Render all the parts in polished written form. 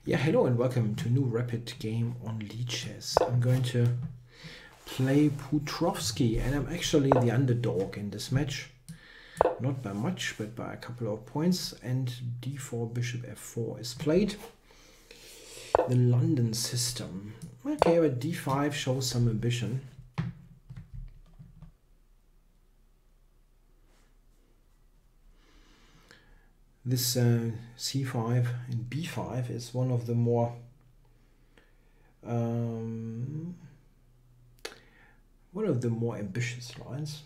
Yeah, hello and welcome to a new rapid game on Leeches. I'm going to play Petrovsky and I'm actually the underdog in this match. Not by much, but by a couple of points. And d4 bishop f4 is played. The London system. Okay, but d5 shows some ambition. This c5 and b5 is one of the more ambitious lines.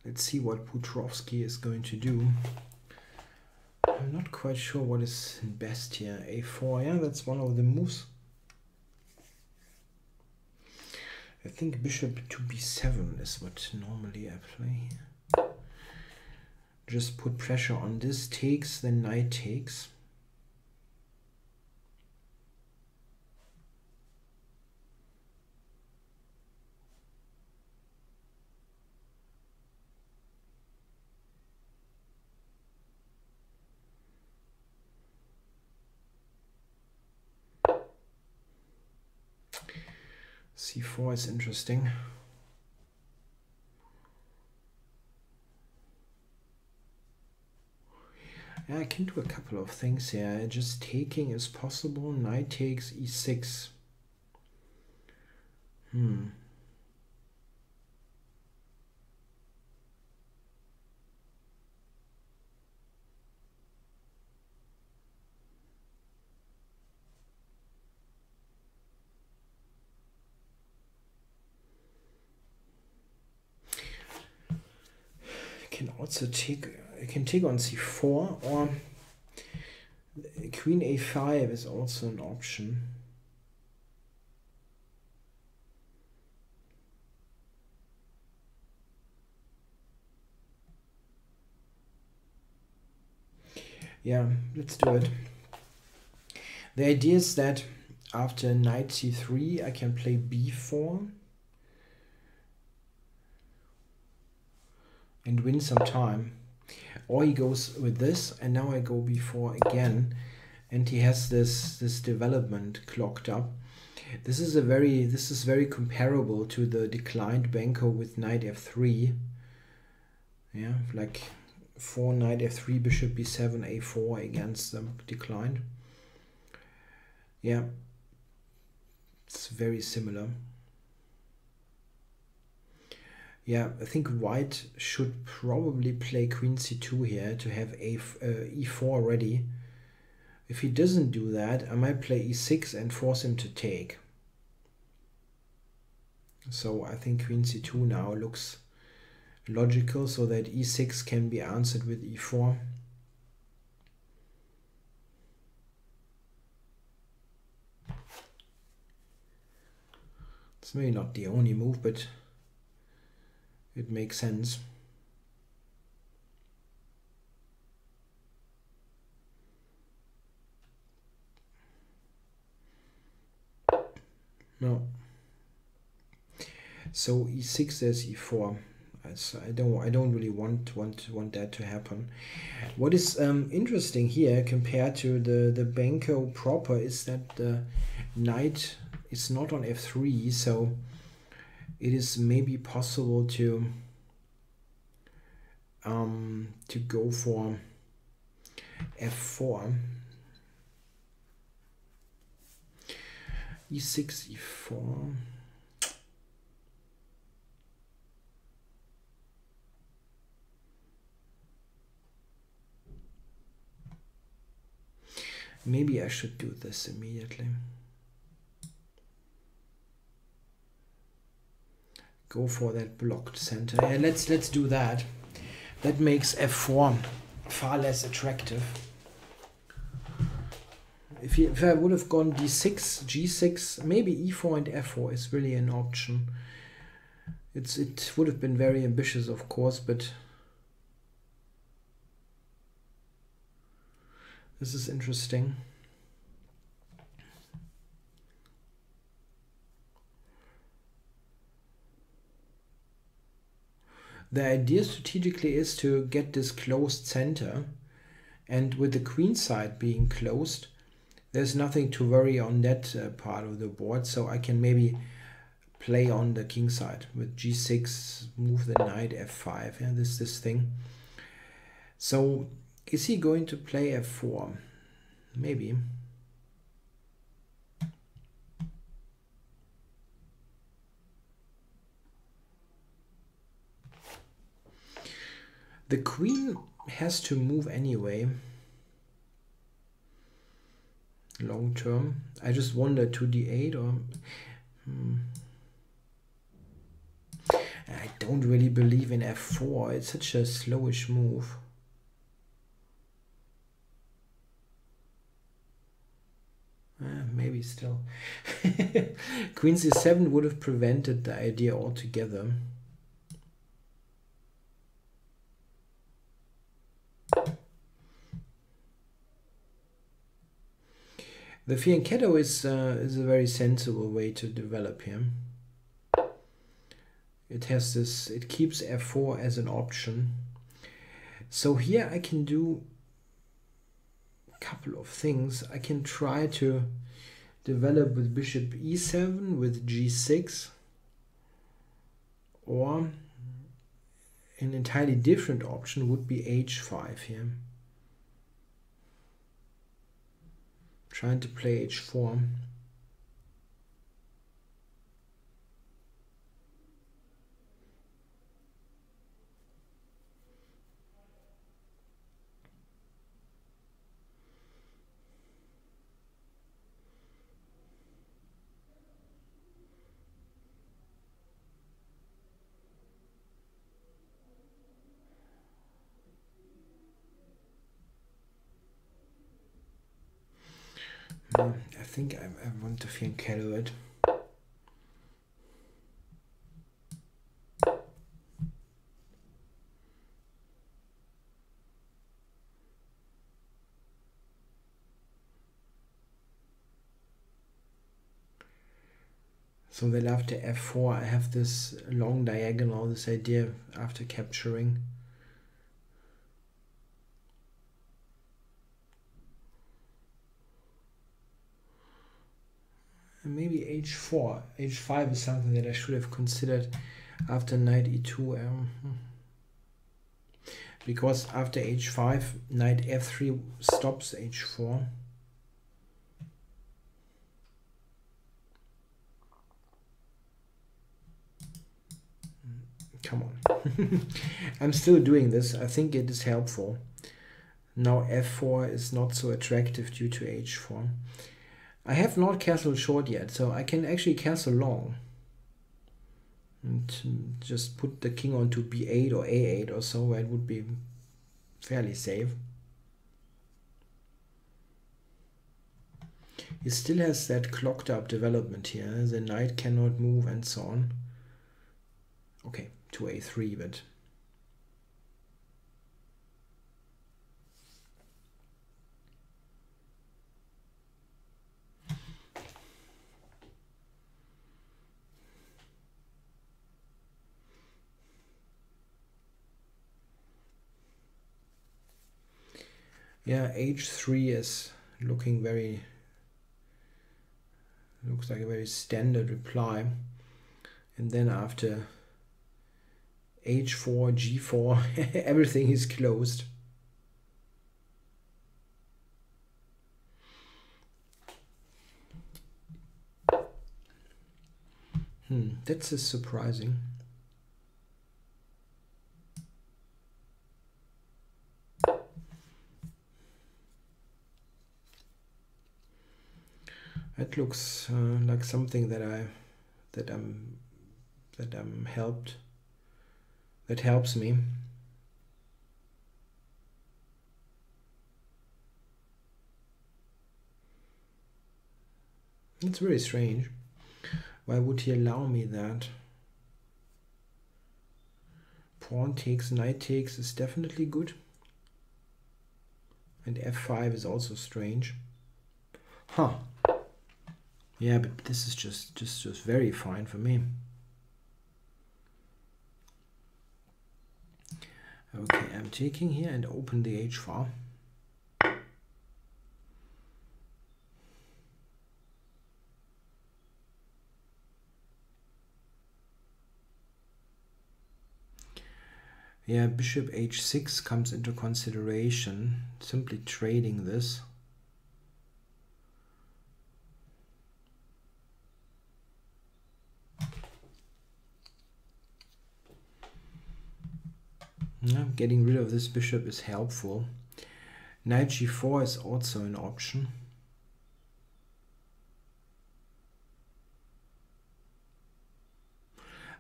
Let's see what Petrovsky is going to do. I'm not quite sure what is best here. a4, yeah, that's one of the moves. I think bishop to b7 is what normally I play. Just put pressure on this, takes, then knight takes. c4 is interesting. Yeah, I can do a couple of things here. Just taking is possible. Knight takes e6. Can also take, I can take on c4, or queen a5 is also an option. Yeah, let's do it. The idea is that after knight c3 I can play b4 and win some time. Or he goes with this, and now I go b4 again, and he has this development clocked up. This is very comparable to the declined Benko with knight f3. Yeah, like 4 knight f3 bishop b7 a4 against the declined. Yeah, it's very similar. Yeah, I think white should probably play queen c2 here to have e4 ready. If he doesn't do that, I might play e6 and force him to take. So I think queen c2 now looks logical, so that e6 can be answered with e4. It's maybe not the only move, but it makes sense. No. So e6, there's e4. I don't really want that to happen. What is interesting here compared to the Benko proper is that the knight is not on f3, so it is maybe possible to go for f4. e6, e4. Maybe I should do this immediately. Go for that blocked center. Yeah, let's do that. That makes f4 far less attractive. If I would have gone d6, g6, maybe e4 and f4 is really an option. It would have been very ambitious, of course, but this is interesting. The idea strategically is to get this closed center, and with the queen side being closed, there's nothing to worry on that part of the board, so I can maybe play on the king side with g6, move the knight f5, yeah, this thing. So is he going to play f4? Maybe. The queen has to move anyway. Long term. I just wonder to d8 or... I don't really believe in f4. It's such a slowish move. Maybe still. Queen c7 would have prevented the idea altogether. The fianchetto is a very sensible way to develop him. It has this, it keeps f4 as an option. So here I can do a couple of things. I can try to develop with bishop e7 with g6, or an entirely different option would be h5 here. Trying to play h4. I think I want to fianchetto it. So then after f4 I have this long diagonal, this idea after capturing. And maybe h4. h5 is something that I should have considered after knight e2. Because after h5, knight f3 stops h4. Come on. I'm still doing this. I think it is helpful. Now f4 is not so attractive due to h4. I have not castled short yet, so I can actually castle long. And just put the king onto b8 or a8 or so, where it would be fairly safe. He still has that clocked up development here. The knight cannot move and so on. Okay, to a3, but... yeah, h3 is looking very... looks like a very standard reply. And then after h4, g4, everything is closed. That's surprising. That looks like something that helps me. It's very strange. Why would he allow me that? Pawn takes, knight takes is definitely good. And f5 is also strange. Huh. Yeah, but this is just very fine for me. Okay, I'm taking here and open the h-file. Yeah, bishop h6 comes into consideration, simply trading this. Yeah, getting rid of this bishop is helpful. Knight g4 is also an option.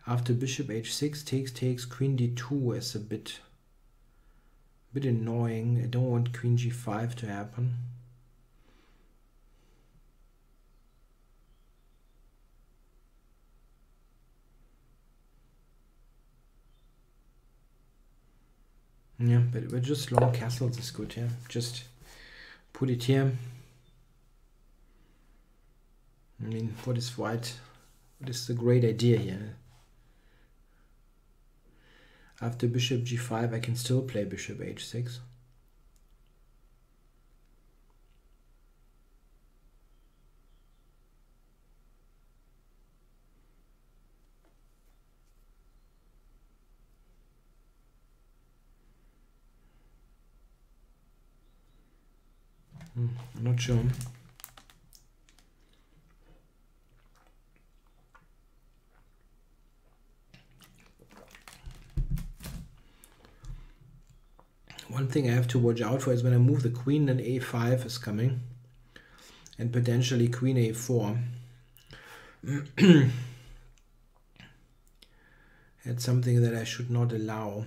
After bishop h6 takes, queen d2 is a bit annoying. I don't want queen g5 to happen. Yeah, but just long castles is good, yeah. Just put it here. I mean, what is white? What is the great idea here? After bishop g5, I can still play bishop h6. I'm not sure. One thing I have to watch out for is when I move the queen, then a5 is coming. And potentially queen a4. That's something that I should not allow.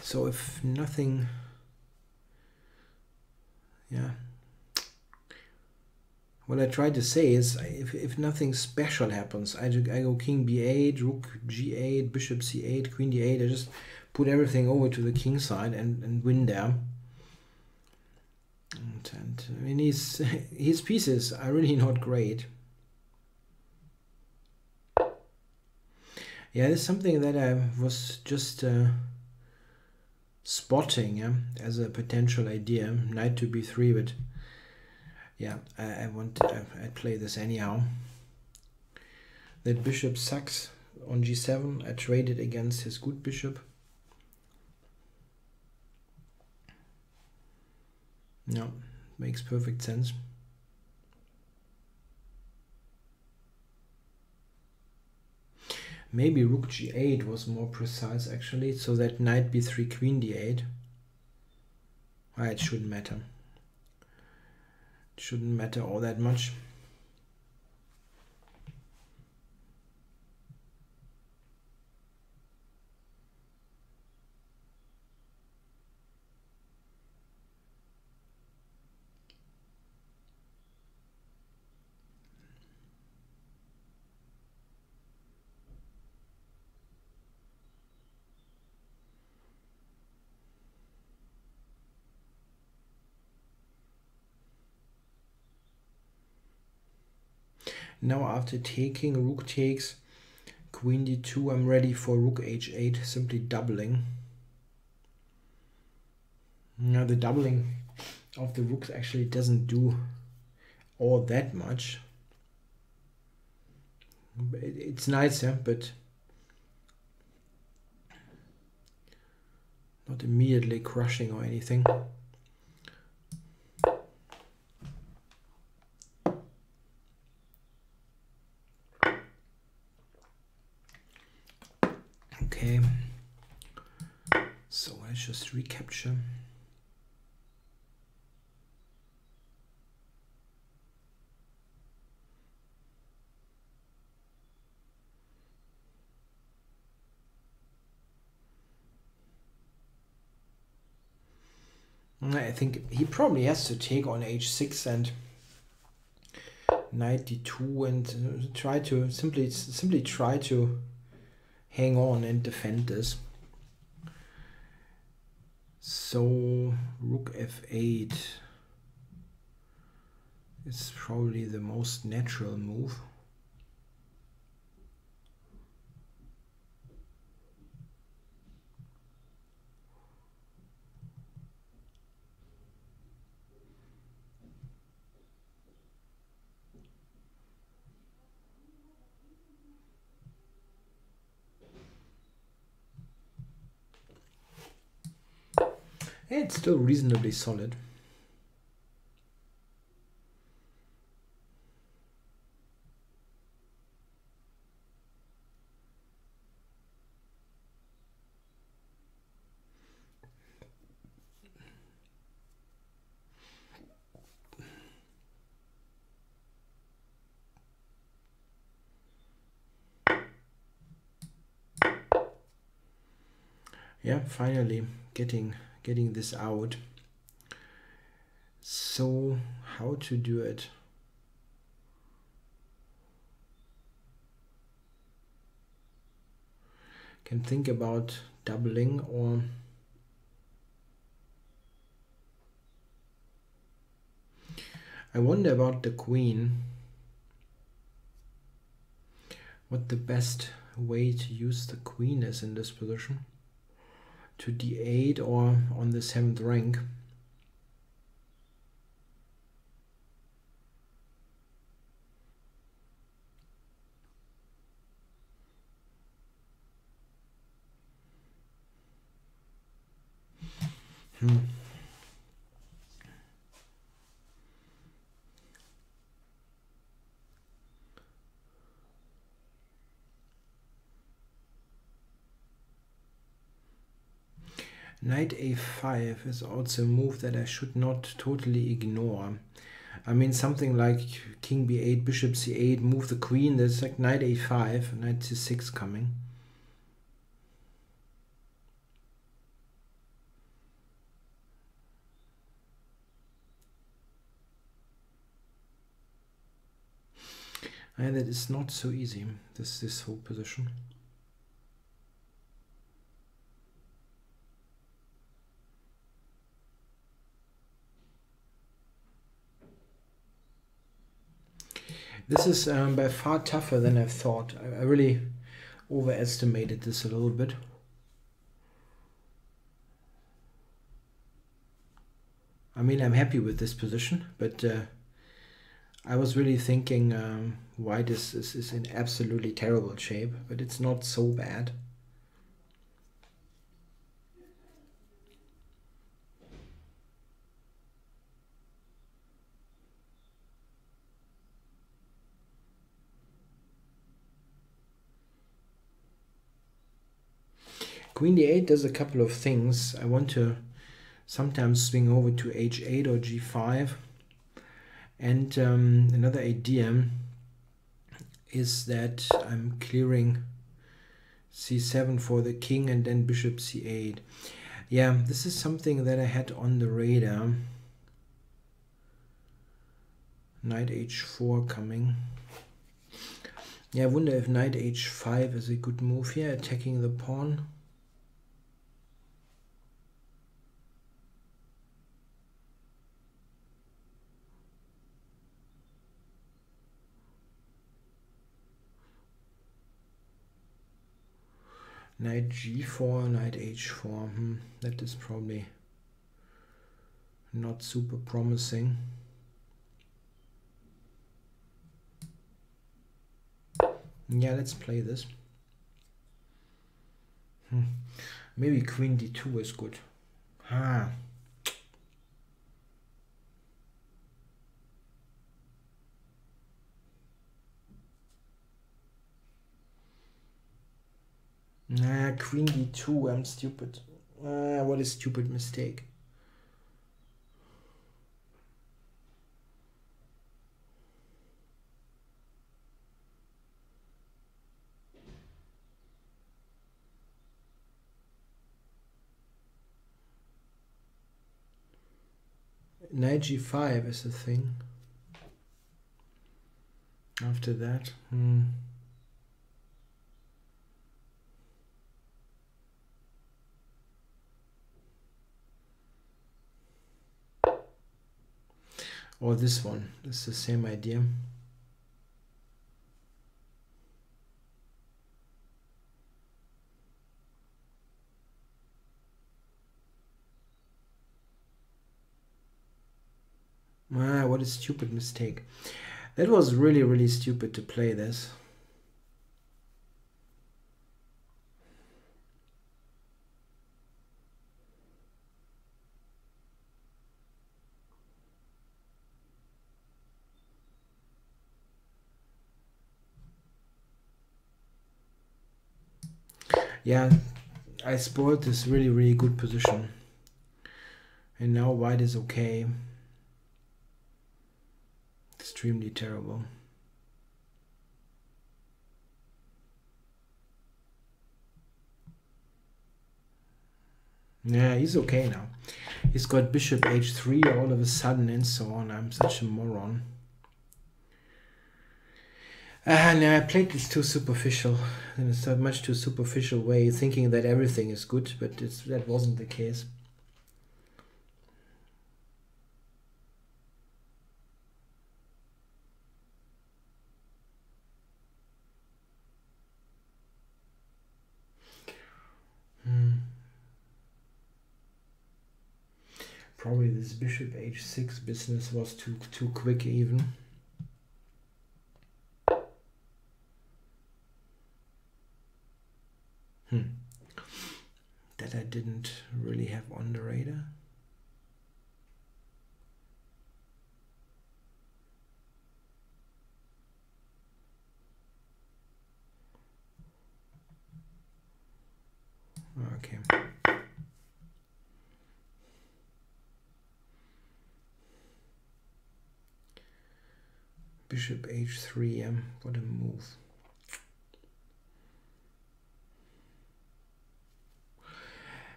So if nothing, yeah. What I tried to say is, if nothing special happens, I go king b8, rook g8, bishop c8, queen d8. I just put everything over to the king side and win there. And I mean, his pieces are really not great. Yeah, it's something that I was just spotting, yeah, as a potential idea. Knight to b3, but yeah, I'd play this anyhow. That bishop sucks on g7. I traded against his good bishop. No, makes perfect sense. Maybe rook g8 was more precise actually, so that knight b3, queen d8. It shouldn't matter. It shouldn't matter all that much. Now after taking, rook takes, queen d2, I'm ready for rook h8, simply doubling. Now the doubling of the rooks actually doesn't do all that much. It's nice, yeah, but not immediately crushing or anything. Okay, so let's just recapture. I think he probably has to take on h6 and knight d2 and try to simply try to hang on and defend this. So rook f8 is probably the most natural move. It's still reasonably solid. Yeah, finally getting this out. So how to do it? Can think about doubling, or I wonder about the queen. What the best way to use the queen is in this position? To d8 or on the 7th rank? Knight a5 is also a move that I should not totally ignore. I mean, something like king b8, bishop c8, move the queen. There's like knight a5, knight c6 coming. And that is not so easy, this whole position. This is by far tougher than I thought. I really overestimated this a little bit. I mean, I'm happy with this position, but I was really thinking white is in absolutely terrible shape, but it's not so bad. Queen d8 does a couple of things. I want to sometimes swing over to h8 or g5. And another idea is that I'm clearing c7 for the king and then bishop c8. Yeah, this is something that I had on the radar. Knight h4 coming. Yeah, I wonder if knight h5 is a good move here, attacking the pawn. Knight g4, knight h4. That is probably not super promising. Yeah, let's play this. Maybe queen d2 is good. Ah. Nah, queen d2, I'm stupid. What a stupid mistake. Knight g5 is the thing. After that, or this one. It's the same idea. Ah, what a stupid mistake. That was really, really stupid to play this. Yeah, I spoiled this really, really good position. And now white is okay. Extremely terrible. Yeah, he's okay now. He's got bishop h3 all of a sudden and so on. I'm such a moron. No, I played this too superficial. In a much too superficial way, thinking that everything is good, but that wasn't the case. Probably this bishop h6 business was too quick even. That I didn't really have on the radar. Okay. Bishop h3, what a move.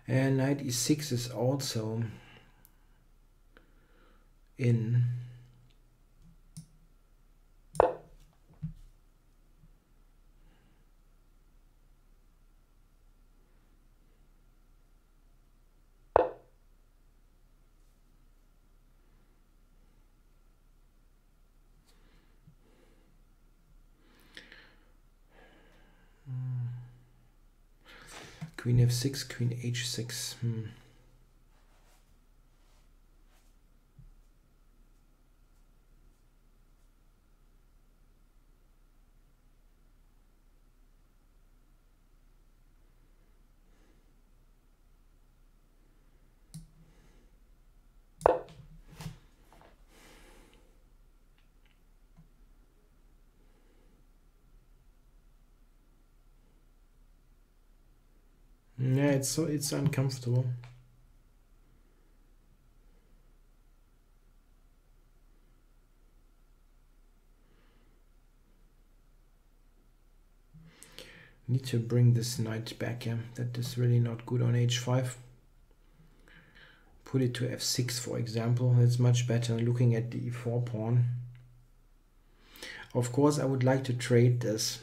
And knight e6 is also in. Queen f6, queen h6. Yeah, it's uncomfortable. Need to bring this knight back. Yeah, that is really not good on h5. Put it to f6, for example. It's much better looking at the e4 pawn. Of course, I would like to trade this.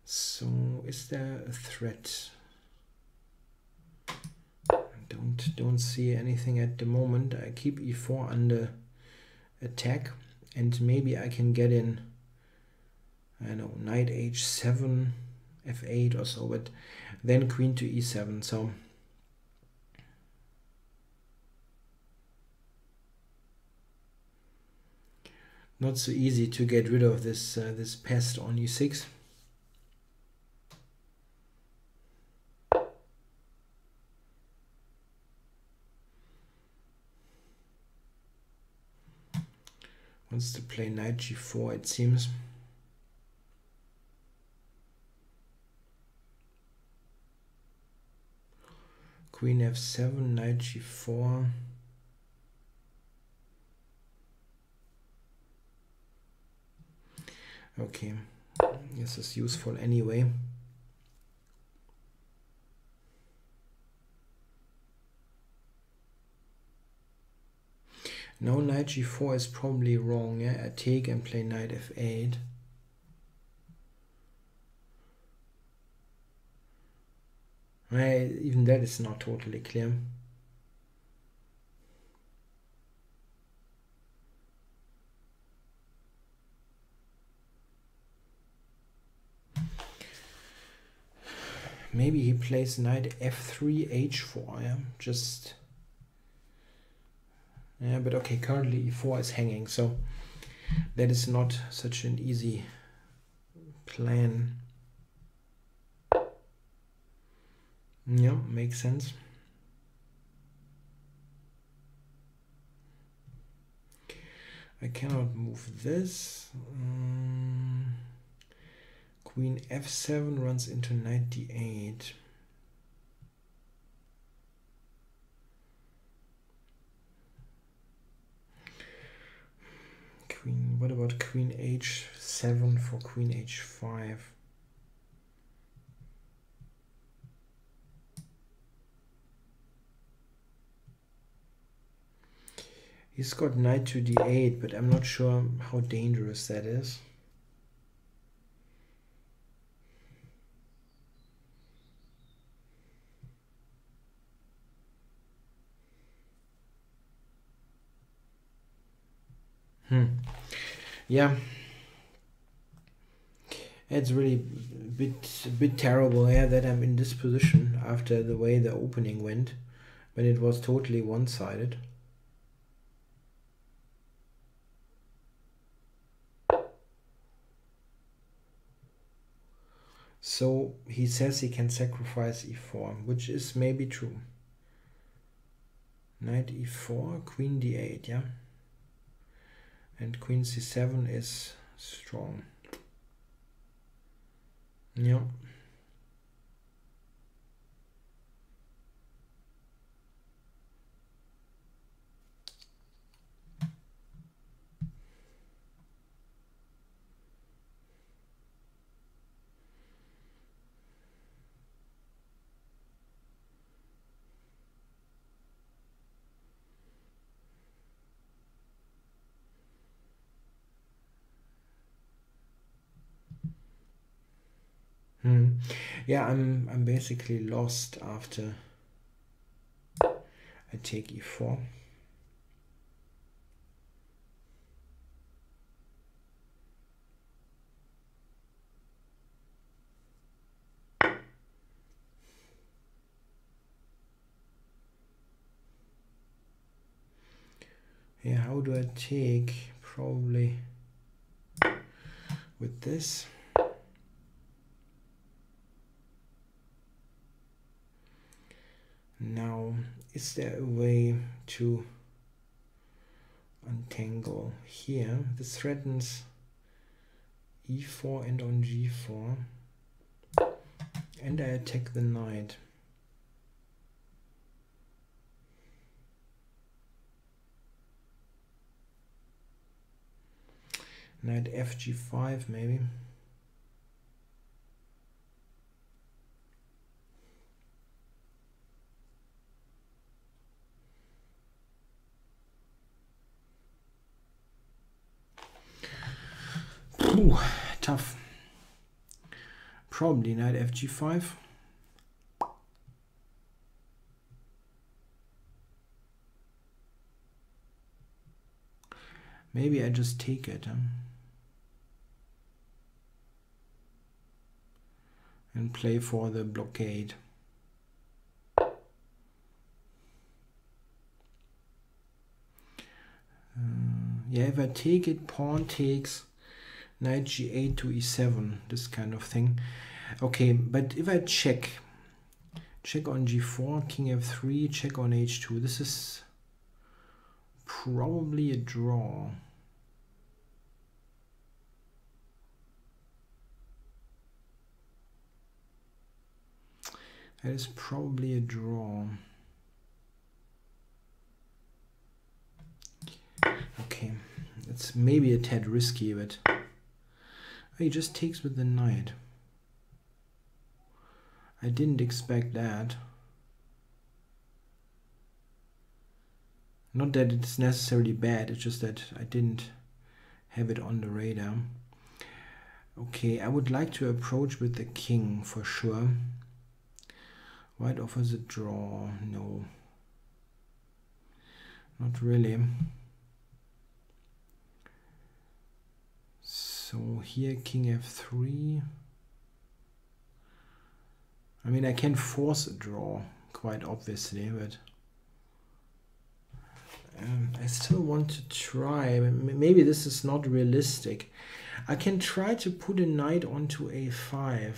So, is there a threat? Don't see anything at the moment. I keep e4 under attack, and maybe I can get in, I don't know, knight h7, f8 or so, but then queen to e7. So not so easy to get rid of this this pest on e6. Wants to play knight g4, it seems. Queen f7, knight g4. Okay, This is useful anyway. Now knight g4 is probably wrong. Yeah, I take and play knight f8. Even that is not totally clear. Maybe he plays knight f3 h4. Yeah, just yeah, but okay. Currently e4 is hanging, so that is not such an easy plan. Yeah, makes sense. I cannot move this. Queen f7 runs into knight d8. Queen. What about queen h7 for queen h5? He's got knight to d8, but I'm not sure how dangerous that is. Yeah, it's really a bit terrible, yeah, that I'm in this position after the way the opening went, when it was totally one-sided. So he says he can sacrifice e4, which is maybe true. Knight e4, queen d8, yeah. And queen c7 is strong. Yeah. Yeah, I'm basically lost after I take e4. Yeah, how do I take? Probably with this. Now, is there a way to untangle here? This threatens e4 and on g4. And I attack the knight. Knight fg5 maybe. Ooh, tough. Probably knight fg5. Maybe I just take it. And play for the blockade. Yeah, if I take it, pawn takes, knight g8 to e7, this kind of thing. Okay, but if I check on g4, king f3, check on h2, this is probably a draw. That is probably a draw. Okay, it's maybe a tad risky, but He just takes with the knight. I didn't expect that. Not that it's necessarily bad, it's just that I didn't have it on the radar. Okay, I would like to approach with the king for sure. White offers a draw. No. Not really. So here king f3. I mean, I can force a draw, quite obviously, but I still want to try. Maybe this is not realistic. I can try to put a knight onto a5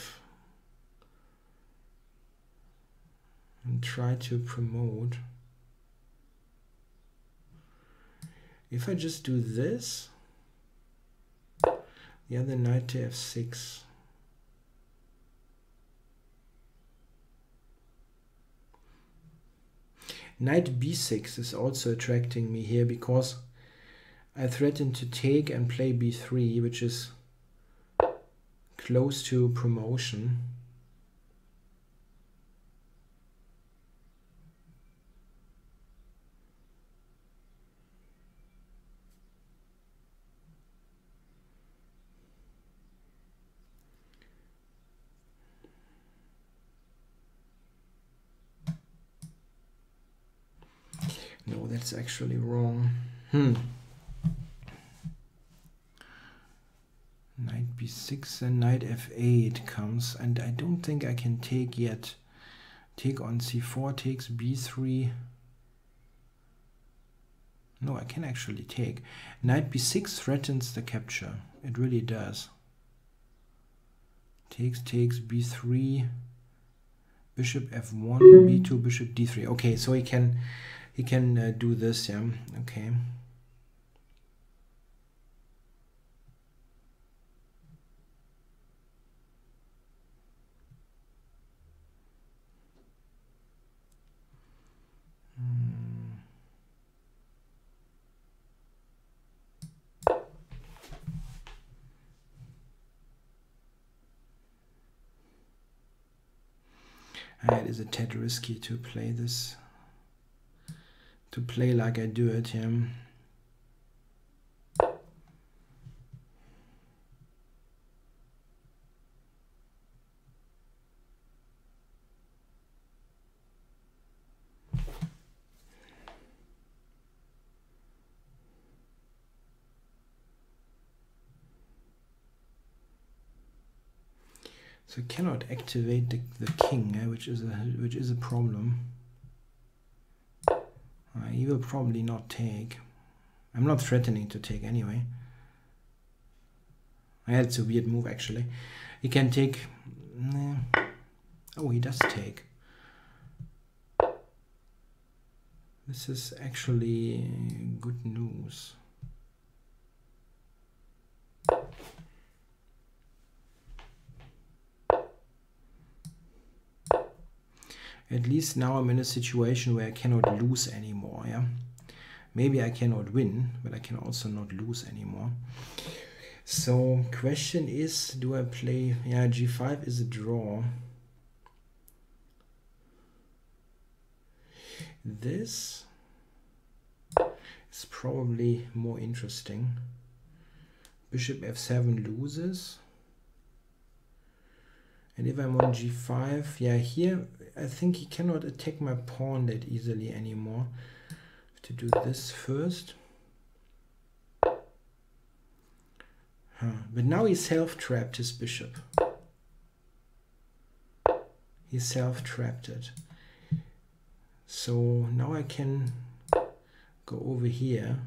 and try to promote. If I just do this, the other knight to f6. Knight b6 is also attracting me here because I threaten to take and play b3, which is close to promotion. No, that's actually wrong. Knight b6 and knight f8 comes, and I don't think I can take yet. Take on c4 takes b3. No, I can actually take. Knight b6 threatens the capture. It really does. Takes b3. Bishop f1, b2, bishop d3. Okay, so he can do this, yeah. Okay. It is a tad risky to play this. To play like I do it, yeah. So I cannot activate the king, which is a problem. He will probably not take. I'm not threatening to take anyway. It's a weird move actually. He can take. Oh, he does take. This is actually good news. At least now I'm in a situation where I cannot lose anymore, yeah? Maybe I cannot win, but I can also not lose anymore. So, question is, do I play... Yeah, g5 is a draw. This is probably more interesting. Bishop f7 loses. And if I'm on g5, yeah, here I think he cannot attack my pawn that easily anymore. I have to do this first. But now he self-trapped his bishop. He self-trapped it. So now I can go over here.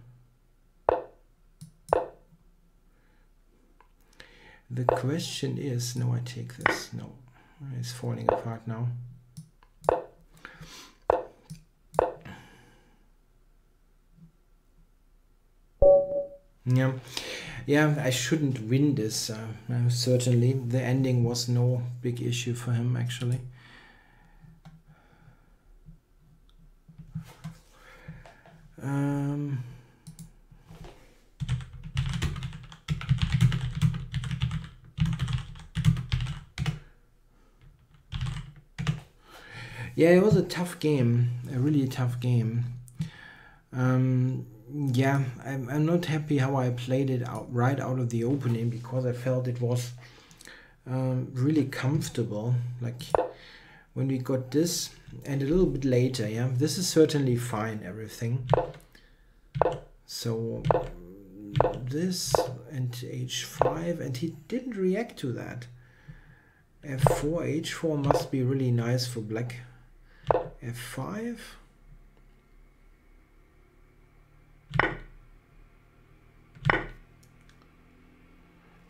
The question is, no, I take this. No, it's falling apart now. Yeah, I shouldn't win this. Certainly, the ending was no big issue for him actually. Yeah, it was a tough game, a really tough game. Yeah, I'm not happy how I played it out right out of the opening, because I felt it was really comfortable. Like when we got this and a little bit later, yeah, this is certainly fine, everything. So this and h5, and he didn't react to that. f4, h4 must be really nice for black. f5.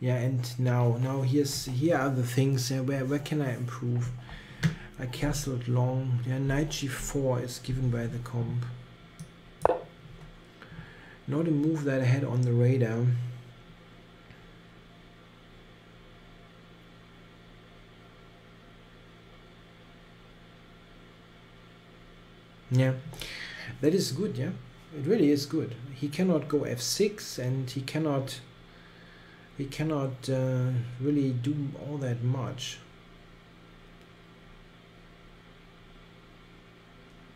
Yeah, and now here are the things. Where can I improve? I castled long. Yeah, knight g4 is given by the comp. Not a move that I had on the radar. Yeah, that is good. Yeah, it really is good. He cannot go f6, and he cannot really do all that much.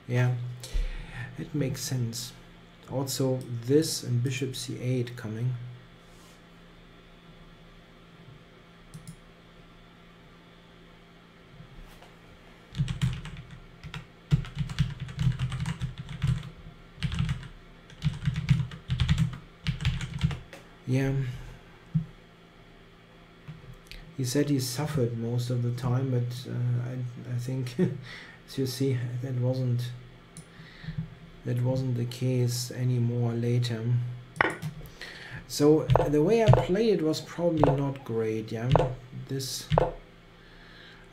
Yeah, it makes sense. Also this and bishop c8 coming. Yeah, he said he suffered most of the time, but I think as you see, that wasn't the case anymore later. So the way I played it was probably not great. Yeah, this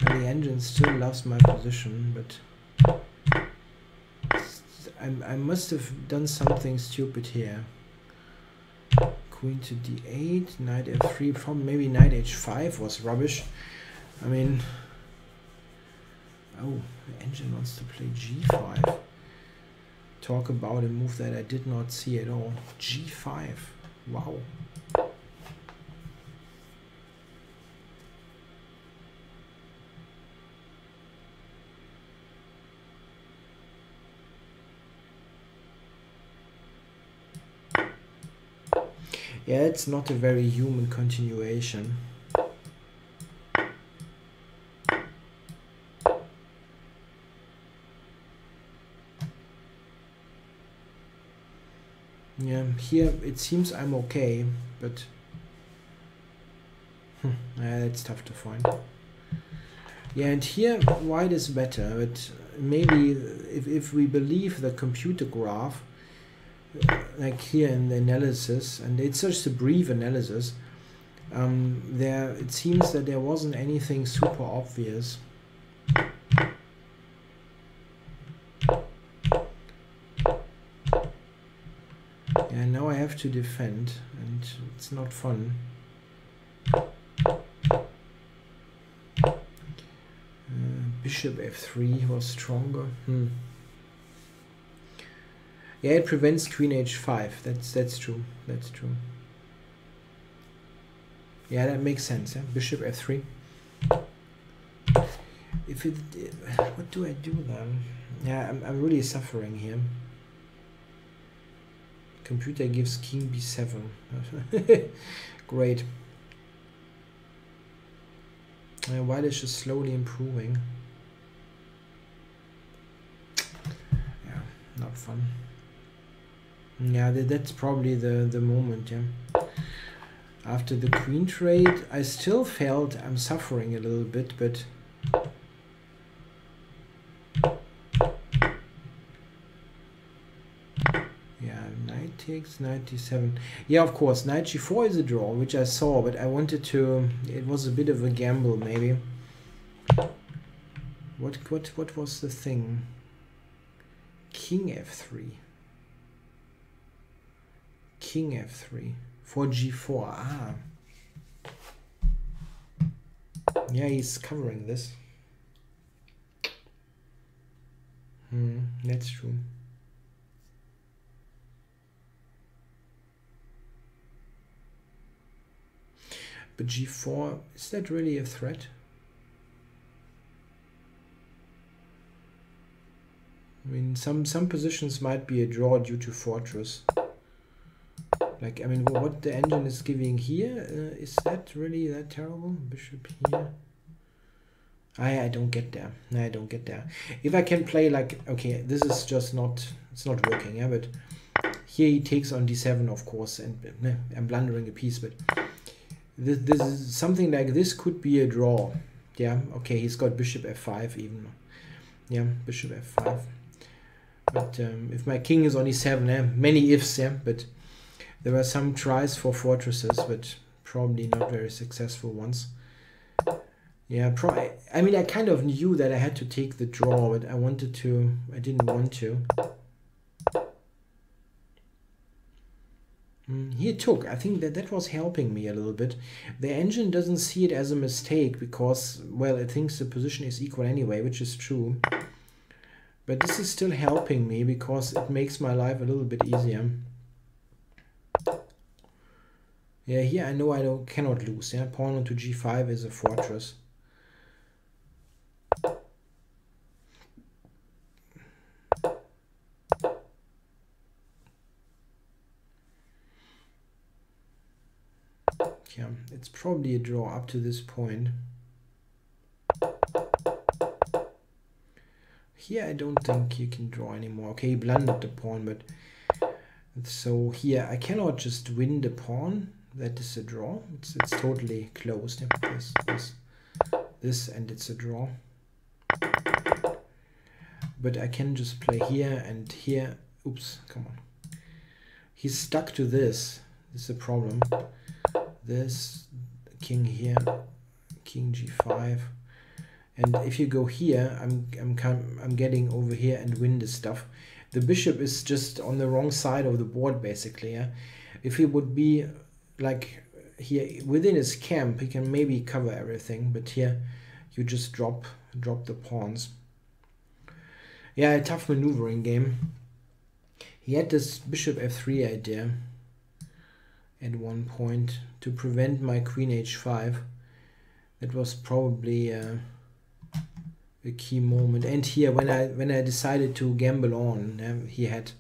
the engine still loves my position, but I must have done something stupid here. Queen to d8, knight f3, probably maybe knight h5 was rubbish. I mean, oh, the engine wants to play g5. Talk about a move that I did not see at all. g5, wow. Yeah, it's not a very human continuation. Yeah, here it seems I'm okay, but yeah, it's tough to find. Yeah, and here white is better, but maybe if we believe the computer graph, like here in the analysis, and it's just a brief analysis, there it seems that there wasn't anything super obvious. Yeah, now I have to defend, and it's not fun. Bishop f3 was stronger. Yeah, it prevents queen h5. That's true. That's true. Yeah, that makes sense. Yeah? Bishop f3. If it, what do I do then? Yeah, I'm really suffering here. Computer gives king b7. Great. White is just slowly improving. Yeah, not fun. Yeah, that's probably the moment, yeah. After the queen trade, I still felt I'm suffering a little bit, but yeah, knight takes, knight d7. Yeah, of course, knight g4 is a draw, which I saw, but I wanted to, it was a bit of a gamble, maybe. What was the thing? King f3. King f3 for g4. Ah, yeah, he's covering this. That's true. But g4, is that really a threat? I mean, some positions might be a draw due to fortress. Like, I mean, what the engine is giving here, is that really that terrible? Bishop here. I don't get there. I don't get there. If I can play like, okay, this is just not, it's not working, yeah, but here he takes on d7, of course, and I'm blundering a piece, but this is something like this could be a draw. Yeah, okay, he's got bishop f5 even. Yeah, bishop f5. But if my king is on e7, many ifs, yeah, but there were some tries for fortresses, but probably not very successful ones. Yeah, I mean, I kind of knew that I had to take the draw, but I didn't want to. He took. I think that was helping me a little bit. The engine doesn't see it as a mistake because, well, it thinks the position is equal anyway, which is true. But this is still helping me because it makes my life a little bit easier. Yeah, here I know I cannot lose. Yeah, pawn onto g5 is a fortress. Yeah, it's probably a draw up to this point. Here I don't think you can draw anymore. Okay, he blundered the pawn, but so here I cannot just win the pawn. That is a draw. It's totally closed. This, and it's a draw. But I can just play here and here. Oops, come on. He's stuck to this. This is a problem. This king here, king g5, and if you go here, I'm getting over here and win this stuff. The bishop is just on the wrong side of the board basically. Yeah, if he would be like here within his camp, he can maybe cover everything, but here you just drop the pawns. Yeah, a tough maneuvering game. He had this bishop f3 idea at one point to prevent my queen h5. That was probably a key moment. And here when I decided to gamble on, he had